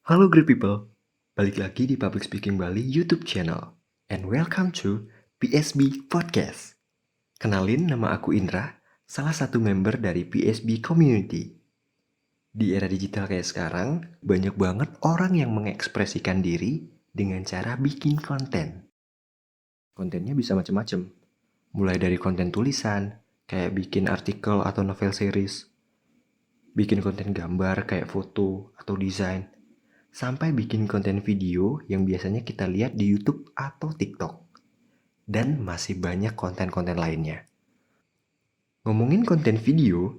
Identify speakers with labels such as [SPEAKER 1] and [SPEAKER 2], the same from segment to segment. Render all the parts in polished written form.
[SPEAKER 1] Halo great people, balik lagi di Public Speaking Bali YouTube channel. And welcome to PSB Podcast. Kenalin, nama aku Indra, salah satu member dari PSB Community. Di era digital kayak sekarang, banyak banget orang yang mengekspresikan diri dengan cara bikin konten. Kontennya bisa macam-macam, mulai dari konten tulisan, kayak bikin artikel atau novel series, bikin konten gambar kayak foto atau desain, sampai bikin konten video yang biasanya kita lihat di YouTube atau TikTok. Dan masih banyak konten-konten lainnya. Ngomongin konten video,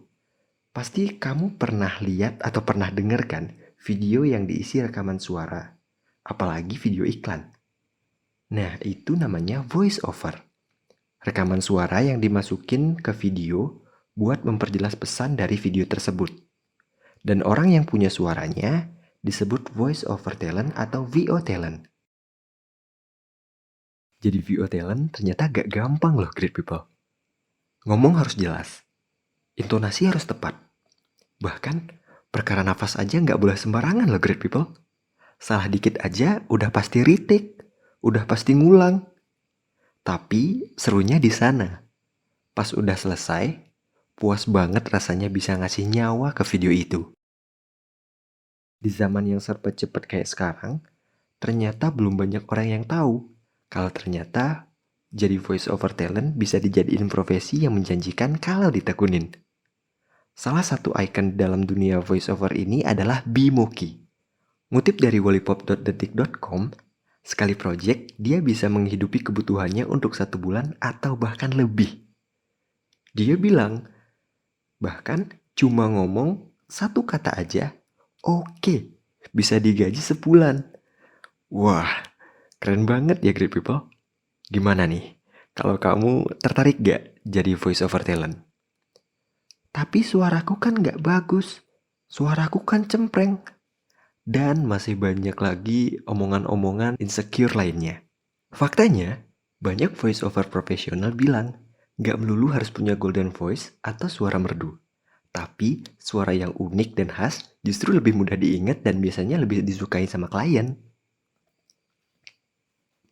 [SPEAKER 1] pasti kamu pernah lihat atau pernah dengar kan video yang diisi rekaman suara, apalagi video iklan. Nah, itu namanya voice over. Rekaman suara yang dimasukin ke video buat memperjelas pesan dari video tersebut. Dan orang yang punya suaranya disebut voice over talent atau VO talent. Jadi VO talent ternyata gak gampang loh great people. Ngomong harus jelas, intonasi harus tepat. Bahkan perkara nafas aja gak boleh sembarangan loh great people. Salah dikit aja udah pasti retake, udah pasti ngulang. Tapi serunya di sana. Pas udah selesai, puas banget rasanya bisa ngasih nyawa ke video itu. Di zaman yang serba cepet kayak sekarang, ternyata belum banyak orang yang tahu kalau ternyata jadi voice over talent bisa dijadiin profesi yang menjanjikan kalau ditekunin. Salah satu ikon dalam dunia voice over ini adalah Bimoki. Ngutip dari wallipop.detik.com, sekali project dia bisa menghidupi kebutuhannya untuk 1 bulan atau bahkan lebih. Dia bilang, bahkan cuma ngomong 1 kata aja, oke, bisa digaji sebulan. Wah, keren banget ya great people. Gimana nih, kalau kamu tertarik gak jadi voice over talent? Tapi suaraku kan gak bagus, suaraku kan cempreng. Dan masih banyak lagi omongan-omongan insecure lainnya. Faktanya, banyak voice over profesional bilang gak melulu harus punya golden voice atau suara merdu. Tapi suara yang unik dan khas justru lebih mudah diingat dan biasanya lebih disukai sama klien.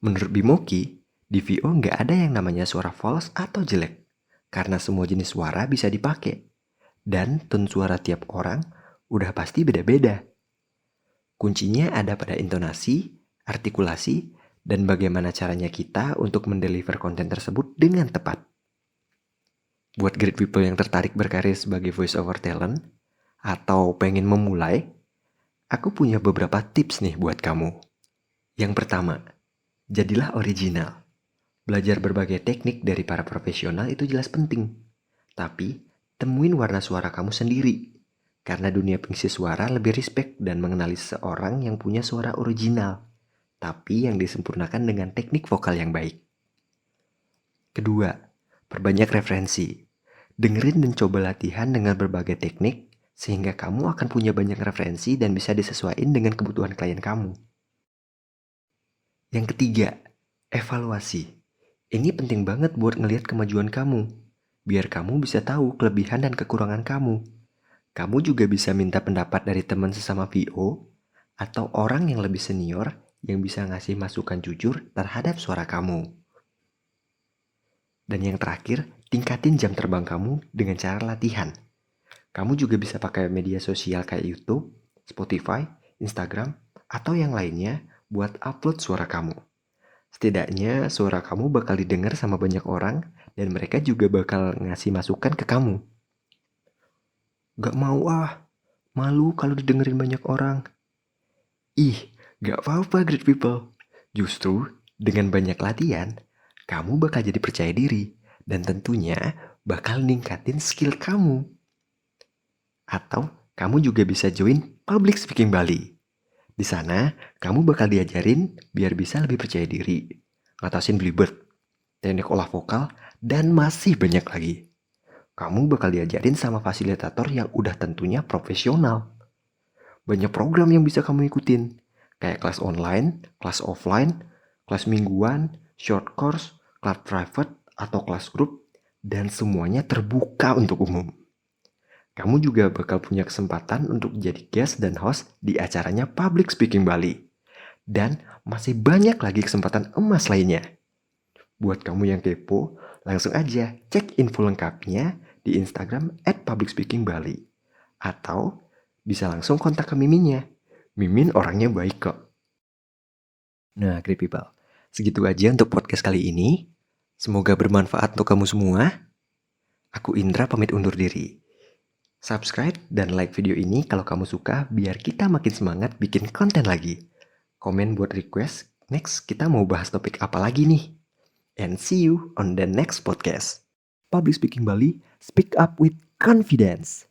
[SPEAKER 1] Menurut Bimoki, di VO nggak ada yang namanya suara false atau jelek. Karena semua jenis suara bisa dipakai. Dan tone suara tiap orang udah pasti beda-beda. Kuncinya ada pada intonasi, artikulasi, dan bagaimana caranya kita untuk mendeliver konten tersebut dengan tepat. Buat great people yang tertarik berkarir sebagai voice over talent, atau pengen memulai, aku punya beberapa tips nih buat kamu. Yang pertama, jadilah original. Belajar berbagai teknik dari para profesional itu jelas penting. Tapi, temuin warna suara kamu sendiri. Karena dunia pengisi suara lebih respect dan mengenali seseorang yang punya suara original. Tapi yang disempurnakan dengan teknik vokal yang baik. Kedua, perbanyak referensi. Dengerin dan coba latihan dengan berbagai teknik, sehingga kamu akan punya banyak referensi dan bisa disesuaikan dengan kebutuhan klien kamu. Yang ketiga, evaluasi. Ini penting banget buat ngelihat kemajuan kamu, biar kamu bisa tahu kelebihan dan kekurangan kamu. Kamu juga bisa minta pendapat dari teman sesama VO atau orang yang lebih senior yang bisa ngasih masukan jujur terhadap suara kamu. Dan yang terakhir, tingkatin jam terbang kamu dengan cara latihan. Kamu juga bisa pakai media sosial kayak YouTube, Spotify, Instagram, atau yang lainnya buat upload suara kamu. Setidaknya suara kamu bakal didengar sama banyak orang dan mereka juga bakal ngasih masukan ke kamu. Gak mau malu kalau didengerin banyak orang. Ih, gak apa-apa great people. Justru dengan banyak latihan, kamu bakal jadi percaya diri dan tentunya bakal ningkatin skill kamu. Atau kamu juga bisa join Public Speaking Bali. Di sana, kamu bakal diajarin biar bisa lebih percaya diri, ngatasin belibet, teknik olah vokal, dan masih banyak lagi. Kamu bakal diajarin sama fasilitator yang udah tentunya profesional. Banyak program yang bisa kamu ikutin, kayak kelas online, kelas offline, kelas mingguan, short course, kelas private, atau kelas grup, dan semuanya terbuka untuk umum. Kamu juga bakal punya kesempatan untuk jadi guest dan host di acaranya Public Speaking Bali. Dan masih banyak lagi kesempatan emas lainnya. Buat kamu yang kepo, langsung aja cek info lengkapnya di Instagram @publicspeakingbali. Atau bisa langsung kontak ke Miminnya. Mimin orangnya baik kok. Nah, Great People, segitu aja untuk podcast kali ini. Semoga bermanfaat untuk kamu semua. Aku Indra pamit undur diri. Subscribe dan like video ini kalau kamu suka biar kita makin semangat bikin konten lagi. Komen buat request, next kita mau bahas topik apa lagi nih. And see you on the next podcast. Public Speaking Bali, speak up with confidence.